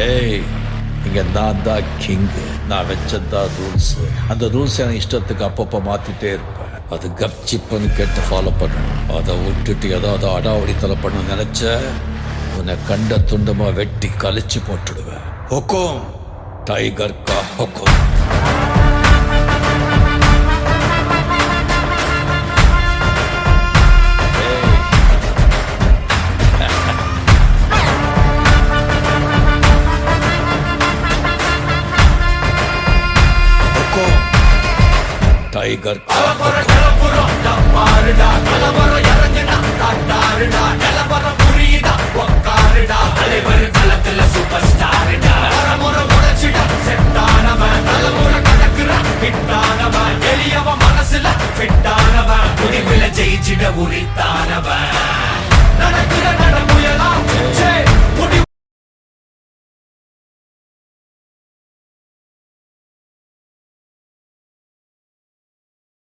ஏய், இங்க நான் தான் கிங்கு. நான் வச்சதான் ரூல்ஸ். அந்த ரூல்ஸ் எனக்கு இஷ்டத்துக்கு அப்பப்போ மாத்திட்டே இருப்பேன். அது கப்சிப்புன்னு கேட்டு ஃபாலோ பண்ணணும். அதை விட்டுட்டு ஏதாவது அடாவடித்தலை பண்ண நினைச்ச உன்னை கண்ட துண்டமா வெட்டி கழிச்சு போட்டுடுவேன். ஹுக்கும், டைகர் கா ஹுக்கும். டைகர் கா ஹுக்கும்.